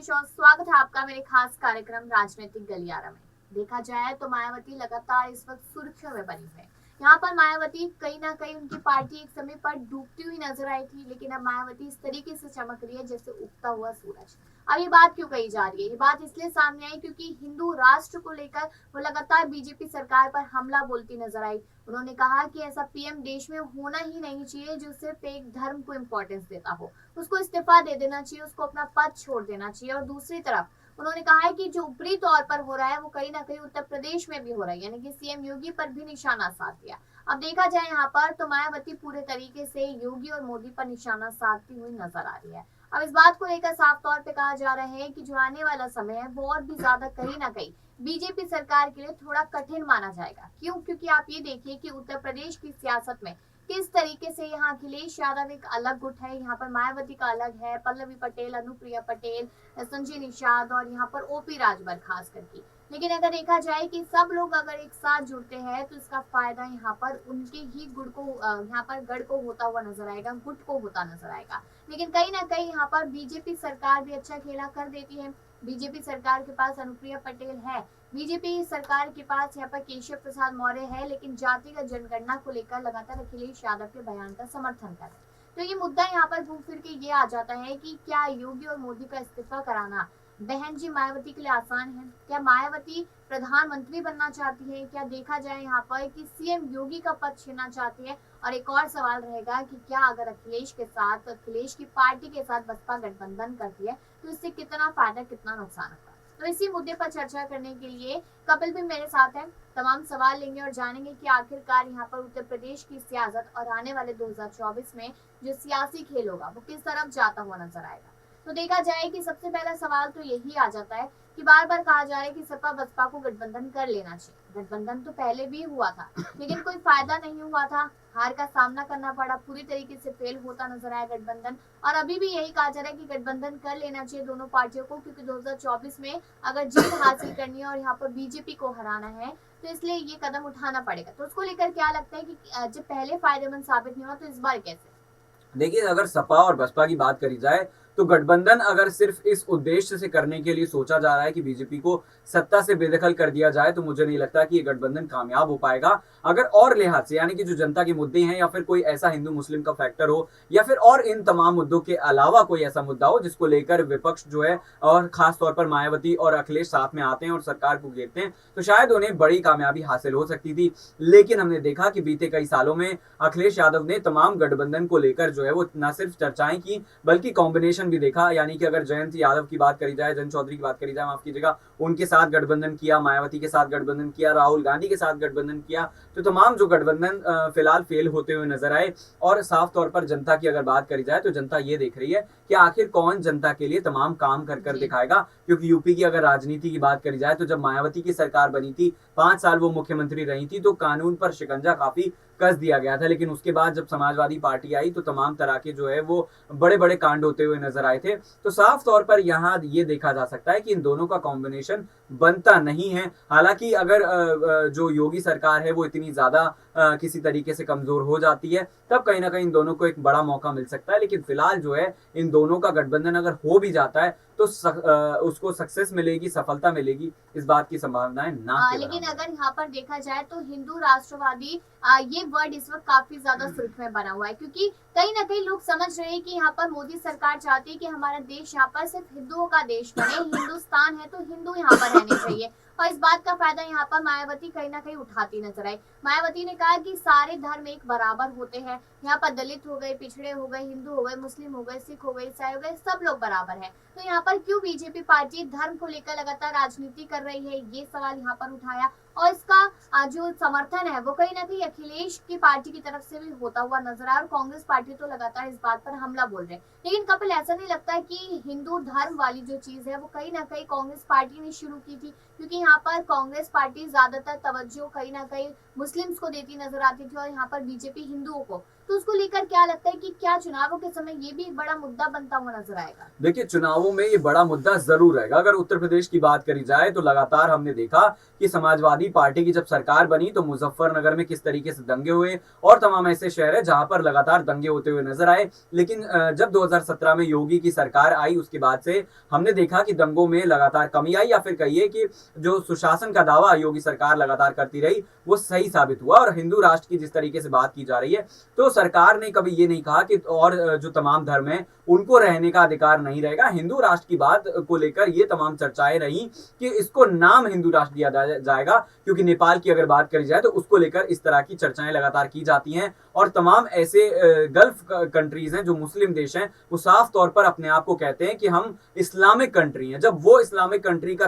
नमस्कार और स्वागत है आपका मेरे खास कार्यक्रम राजनीतिक गलियारा में। देखा जाए तो मायावती लगातार इस वक्त सुर्खियों में बनी है। यहाँ पर मायावती कहीं ना कहीं उनकी पार्टी एक समय पर डूबती हुई नजर आई थी, लेकिन अब मायावती इस तरीके से चमक रही है जैसे उगता हुआ सूरज। अब ये बात क्यों कही जा रही है? ये बात इसलिए सामने आई क्योंकि हिंदू राष्ट्र को लेकर वो लगातार बीजेपी सरकार पर हमला बोलती नजर आई। उन्होंने कहा कि ऐसा पीएम देश में होना ही नहीं चाहिए जो सिर्फ एक धर्म को इम्पोर्टेंस देता हो। उसको इस्तीफा दे देना चाहिए, उसको अपना पद छोड़ देना चाहिए। और दूसरी तरफ उन्होंने कहा है कि जो ऊपरी तौर पर हो रहा है वो कहीं ना कहीं उत्तर प्रदेश में भी हो रहा है, यानी कि सीएम योगी पर भी निशाना साध दिया। अब देखा जाए यहाँ पर तो मायावती पूरे तरीके से योगी और मोदी पर निशाना साधती हुई नजर आ रही है। अब इस बात को लेकर साफ तौर पे कहा जा रहा है कि जो आने वाला समय है वो और भी ज्यादा कहीं ना कहीं बीजेपी सरकार के लिए थोड़ा कठिन माना जाएगा। क्यों? क्योंकि आप ये देखिए कि उत्तर प्रदेश की सियासत में किस तरीके से यहाँ अखिलेश यादव एक अलग गुट है, यहाँ पर मायावती का अलग है, पल्लवी पटेल, अनुप्रिया पटेल, संजय निषाद और यहाँ पर ओपी राजभर खास करके। लेकिन अगर देखा जाए कि सब लोग अगर एक साथ जुड़ते हैं तो इसका फायदा यहाँ पर उनके ही गुट को यहाँ पर गढ़ को होता हुआ नजर आएगा, गुट को होता नजर आएगा। लेकिन कहीं ना कहीं यहाँ पर बीजेपी सरकार भी अच्छा खेला कर देती है। बीजेपी सरकार के पास अनुप्रिया पटेल है, बीजेपी सरकार के पास यहाँ पर केशव प्रसाद मौर्य है, लेकिन जातिगत जनगणना को लेकर लगातार अखिलेश यादव के बयान का समर्थन कर रहे हैं। तो ये मुद्दा यहाँ पर घूम फिर के ये आ जाता है कि क्या योगी और मोदी का इस्तीफा कराना बहन जी मायावती के लिए आसान है? क्या मायावती प्रधानमंत्री बनना चाहती है? क्या देखा जाए यहाँ पर कि सीएम योगी का पद छीनना चाहती है? और एक और सवाल रहेगा कि क्या अगर अखिलेश के साथ, अखिलेश की पार्टी के साथ बसपा गठबंधन करती है तो इससे कितना फायदा कितना नुकसान होगा? तो इसी मुद्दे पर चर्चा करने के लिए कपिल भी मेरे साथ हैं। तमाम सवाल लेंगे और जानेंगे कि आखिरकार यहाँ पर उत्तर प्रदेश की सियासत और आने वाले 2024 में जो सियासी खेल होगा वो किस तरफ जाता हुआ नजर आएगा। तो देखा जाए कि सबसे पहला सवाल तो यही आ जाता है कि बार बार कहा जा रहा है कि सपा बसपा को गठबंधन कर लेना चाहिए। गठबंधन तो पहले भी हुआ था लेकिन कोई फायदा नहीं हुआ था, हार का सामना करना पड़ा, पूरी तरीके से फेल होता नजर आया गठबंधन। और अभी भी यही कहा जा रहा है कि गठबंधन कर लेना चाहिए दोनों पार्टियों को, क्योंकि 2024 में अगर जीत हासिल करनी है और यहाँ पर बीजेपी को हराना है तो इसलिए ये कदम उठाना पड़ेगा। तो उसको लेकर क्या लगता है कि जब पहले फायदेमंद साबित नहीं हुआ तो इस बार कैसे? देखिए, अगर सपा और बसपा की बात करी जाए तो गठबंधन अगर सिर्फ इस उद्देश्य से करने के लिए सोचा जा रहा है कि बीजेपी को सत्ता से बेदखल कर दिया जाए, तो मुझे नहीं लगता कि ये गठबंधन कामयाब हो पाएगा। अगर और लिहाज से, यानी कि जो जनता के मुद्दे हैं या फिर कोई ऐसा हिंदू मुस्लिम का फैक्टर हो या फिर और इन तमाम मुद्दों के अलावा कोई ऐसा मुद्दा हो जिसको लेकर विपक्ष जो है और खास तौर पर मायावती और अखिलेश साथ में आते हैं और सरकार को घेरते हैं, तो शायद उन्हें बड़ी कामयाबी हासिल हो सकती थी। लेकिन हमने देखा कि बीते कई सालों में अखिलेश यादव ने तमाम गठबंधन को लेकर जो है वो न सिर्फ चर्चाएं की बल्कि कॉम्बिनेशन भी देखा। यानी कि अगर जयंत यादव की बात करी जाए, जयंत चौधरी की बात करी जाए, माफ कीजिएगा, उनके साथ गठबंधन किया, मायावती के साथ गठबंधन किया, राहुल गांधी के साथ गठबंधन किया, तो तमाम जो गठबंधन फिलहाल फेल होते हुए नजर आए। और साफ तौर पर जनता की अगर बात करी जाए तो जनता ये देख रही है कि आखिर कौन जनता के लिए तमाम काम कर दिखाएगा। क्योंकि यूपी की अगर राजनीति की बात करी जाए तो जब मायावती की सरकार बनी थी, 5 साल वो मुख्यमंत्री रही थी, तो कानून पर शिकंजा काफी कस दिया गया था। लेकिन उसके बाद जब समाजवादी पार्टी आई तो तमाम तरह के जो है वो बड़े बड़े कांड होते हुए नजर आए थे। तो साफ तौर पर यहाँ ये देखा जा सकता है कि इन दोनों का कॉम्बिनेशन बनता नहीं है। हालांकि अगर जो योगी सरकार है वो इतनी ज्यादा किसी तरीके से कमजोर हो जाती है तब कहीं ना कहीं इन दोनों को एक बड़ा मौका मिल सकता है। लेकिन फिलहाल जो है इन दोनों का गठबंधन अगर हो भी जाता है तो उसको सक्सेस मिलेगी, सफलता मिलेगी, इस बात की संभावनाएं ना के लेकिन बराबर अगर यहाँ पर देखा जाए तो हिंदू राष्ट्रवादी ये वर्ड इस वक्त काफी ज्यादा सुर्ख में बना हुआ है, क्योंकि कहीं ना कहीं लोग समझ रहे हैं कि यहाँ पर मोदी सरकार चाहती है कि हमारा देश यहाँ पर सिर्फ हिंदुओं का देश बने, हिंदुस्तान है तो हिंदू यहाँ पर रहने चाहिए। और इस बात का फायदा यहाँ पर मायावती कहीं ना कहीं उठाती नजर आई। मायावती ने कहा कि सारे धर्म एक बराबर होते हैं, यहाँ पर दलित हो गए, पिछड़े हो गए, हिंदू हो गए, मुस्लिम हो गए, सिख हो गए, ईसाई हो गए, सब लोग बराबर है। तो यहाँ पर क्यों बीजेपी पार्टी धर्म को लेकर लगातार राजनीति कर रही है, ये सवाल यहाँ पर उठाया। और इसका जो समर्थन है वो कहीं ना कहीं अखिलेश की पार्टी की तरफ से भी होता हुआ नजर आया और कांग्रेस पार्टी तो लगातार इस बात पर हमला बोल रहे हैं। लेकिन कपिल, ऐसा नहीं लगता कि हिंदू धर्म वाली जो चीज है वो कहीं ना कहीं कांग्रेस पार्टी ने शुरू की थी? क्योंकि यहाँ पर कांग्रेस पार्टी ज्यादातर तवज्जो कहीं ना कहीं मुस्लिम्स को देती नजर आती थी और यहाँ पर बीजेपी हिंदुओं को, तो उसको लेकर क्या लगता है कि क्या चुनावों के समय ये भी एक बड़ा मुद्दा बनता हुआ नजर आएगा? देखिए, चुनावों में ये बड़ा मुद्दा जरूर रहेगा। अगर उत्तर प्रदेश की बात करी जाए तो लगातार हमने देखा कि समाजवादी पार्टी की जब सरकार बनी तो मुजफ्फरनगर में किस तरीके से दंगे हुए और तमाम ऐसे शहर है जहां पर लगातार दंगे होते हुए नजर आए। लेकिन जब 2017 में योगी की सरकार आई उसके बाद से हमने देखा कि दंगों में लगातार कमी आई, या फिर कहिए कि जो सुशासन का दावा योगी सरकार लगातार करती रही वो सही साबित हुआ। और हिंदू राष्ट्र की जिस तरीके से बात की जा रही है, तो सरकार ने कभी ये नहीं कहा कि और जो तमाम धर्म है उनको रहने का अधिकार नहीं रहेगा। हिंदू राष्ट्र की बात को लेकर ये तमाम चर्चाएं रही कि इसको नाम हिंदू राष्ट्र दिया जाएगा, क्योंकि नेपाल की अगर बात करी जाए तो उसको लेकर इस तरह की चर्चाएं लगातार की जाती हैं। और तमाम ऐसे गल्फ कंट्रीज हैं जो मुस्लिम देश हैं, वो साफ तौर पर अपने आप को कहते हैं कि हम इस्लामिक कंट्री हैं। जब वो इस्लामिक कंट्री का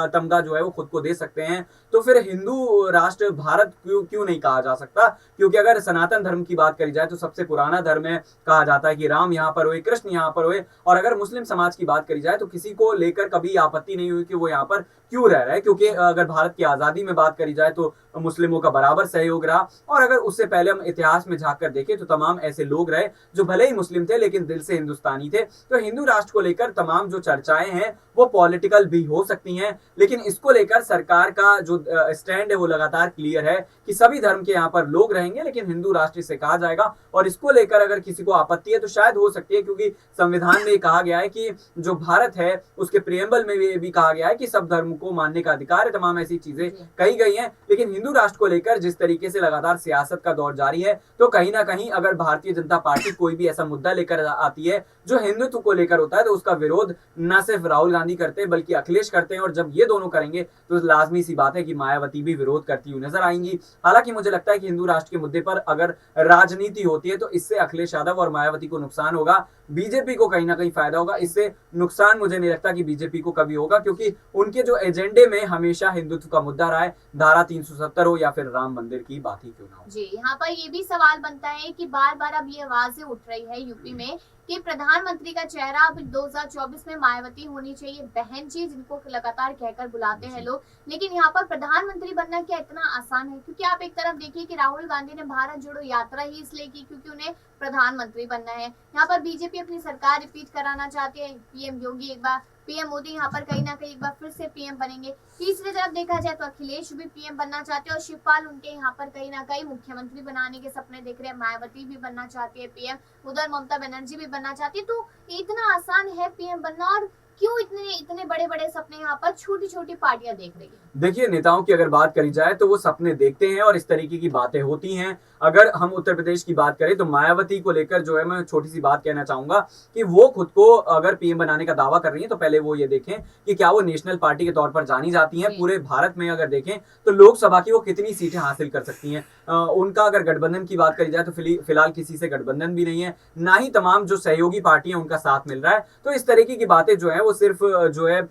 तमगा जो है वो खुद को दे सकते हैं, तो फिर हिंदू राष्ट्र भारत क्यों नहीं कहा जा सकता? क्योंकि अगर सनातन धर्म की बात करी जाए तो सबसे पुराना धर्म है, कहा जाता है कि राम यहाँ पर हुए, कृष्ण यहाँ पर हुए। और अगर मुस्लिम समाज की बात करी जाए तो किसी को लेकर कभी आपत्ति नहीं हुई कि वो यहाँ पर क्यों रह रहा है, क्योंकि अगर भारत की आजादी में बात करी जाए तो मुस्लिमों का बराबर सहयोग रहा। और अगर उससे पहले हम इतिहास में झांक कर देखें तो तमाम ऐसे लोग रहे जो भले ही मुस्लिम थे लेकिन दिल से हिंदुस्तानी थे। तो हिंदू राष्ट्र को लेकर तमाम जो चर्चाएं हैं वो पॉलिटिकल भी हो सकती हैं, लेकिन इसको लेकर सरकार का जो स्टैंड है वो लगातार क्लियर है कि सभी धर्म के यहाँ पर लोग रहेंगे, लेकिन हिंदू राष्ट्र से कहा जाएगा। और इसको लेकर अगर किसी को आपत्ति है तो शायद हो सकती है, क्योंकि संविधान में कहा गया है कि जो भारत है उसके प्रियम्बल में भी कहा गया है कि सब धर्म को मानने का अधिकार है, तमाम ऐसी चीजें कही गई हैं। लेकिन हिंदू राष्ट्र को लेकर जिस तरीके से लगातार सियासत का दौर जारी है, तो कहीं ना कहीं अगर भारतीय जनता पार्टी कोई भी ऐसा मुद्दा लेकर आती है जो हिंदुत्व को लेकर होता है, तो उसका विरोध न सिर्फ राहुल गांधी करते हैं बल्कि अखिलेश करते हैं। और जब ये दोनों करेंगे तो लाजमी सी बात है कि मायावती भी विरोध करती हुई नजर आएंगी। हालांकि मुझे लगता है कि हिंदू राष्ट्र के मुद्दे पर अगर राजनीति होती है तो इससे अखिलेश यादव और मायावती को नुकसान होगा, बीजेपी को कहीं ना कहीं फायदा होगा। इससे नुकसान मुझे नहीं लगता कि बीजेपी को कभी होगा, क्योंकि उनके जो एजेंडे में हमेशा हिंदुत्व का मुद्दा रहा है, धारा 370 हो या फिर राम मंदिर की बात ही क्यों ना हो। जी, यहाँ पर ये भी सवाल बनता है कि बार बार अब ये आवाजें उठ रही है यूपी में कि प्रधानमंत्री का चेहरा अब 2024 में मायावती होनी चाहिए, बहन जी जिनको लगातार कहकर बुलाते हैं लोग। लेकिन यहाँ पर प्रधानमंत्री बनना क्या इतना आसान है? क्योंकि आप एक तरफ देखिए कि राहुल गांधी ने भारत जोड़ो यात्रा ही इसलिए की क्योंकि उन्हें प्रधानमंत्री बनना है। यहाँ पर बीजेपी अपनी सरकार रिपीट कराना चाहती है, पीएम योगी एक बार, पीएम मोदी यहाँ पर कहीं ना कहीं एक बार फिर से पीएम बनेंगे। तीसरी तरफ देखा जाए तो अखिलेश भी पीएम बनना चाहते हैं और शिवपाल उनके यहाँ पर कहीं ना कहीं मुख्यमंत्री बनाने के सपने देख रहे हैं। मायावती भी बनना चाहती है पीएम, उधर ममता बनर्जी भी बनना चाहती है। तो इतना आसान है पीएम बनना, और क्यों इतने बड़े बड़े सपने यहाँ पर छोटी छोटी पार्टियां देख रही है? देखिए, नेताओं की अगर बात करी जाए तो वो सपने देखते हैं और इस तरीके की बातें होती हैं। अगर हम उत्तर प्रदेश की बात करें तो मायावती को लेकर जो है मैं छोटी सी बात कहना चाहूंगा कि वो खुद को अगर पीएम बनाने का दावा कर रही है तो पहले वो ये देखें कि क्या वो नेशनल पार्टी के तौर पर जानी जाती हैं। पूरे भारत में अगर देखें तो लोकसभा की वो कितनी सीटें हासिल कर सकती हैं। उनका अगर गठबंधन की बात करी जाए तो फिलहाल किसी से गठबंधन भी नहीं है, ना ही तमाम जो सहयोगी पार्टियां उनका साथ मिल रहा है। तो इस तरीके की बातें जो है वो सिर्फ जो है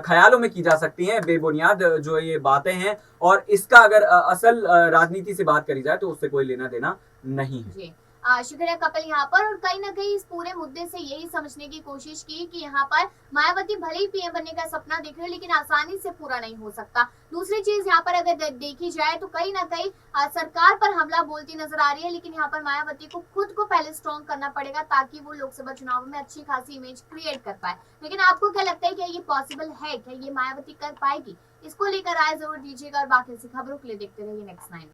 ख्यालों में की जा सकती हैं, बेबुनियाद जो ये बातें हैं। और इसका अगर असल राजनीति से बात करी जाए तो उससे कोई लेना देना नहीं है। जी, शुक्रिया कपिल यहाँ पर। और कहीं ना कहीं इस पूरे मुद्दे से यही समझने की कोशिश की कि यहाँ पर मायावती भले ही पीएम बनने का सपना देख रहे हो लेकिन आसानी से पूरा नहीं हो सकता। दूसरी चीज यहाँ पर अगर देखी जाए तो कहीं ना कहीं सरकार पर हमला बोलती नजर आ रही है, लेकिन यहाँ पर मायावती को खुद को पहले स्ट्रॉन्ग करना पड़ेगा ताकि वो लोकसभा चुनाव में अच्छी खासी इमेज क्रिएट कर पाए। लेकिन आपको क्या लगता है क्या ये पॉसिबल है? क्या ये मायावती कर पाएगी? इसको लेकर राय जरूर दीजिएगा और बाकी ऐसी खबरों के लिए देखते रहिए नेक्स्ट 9।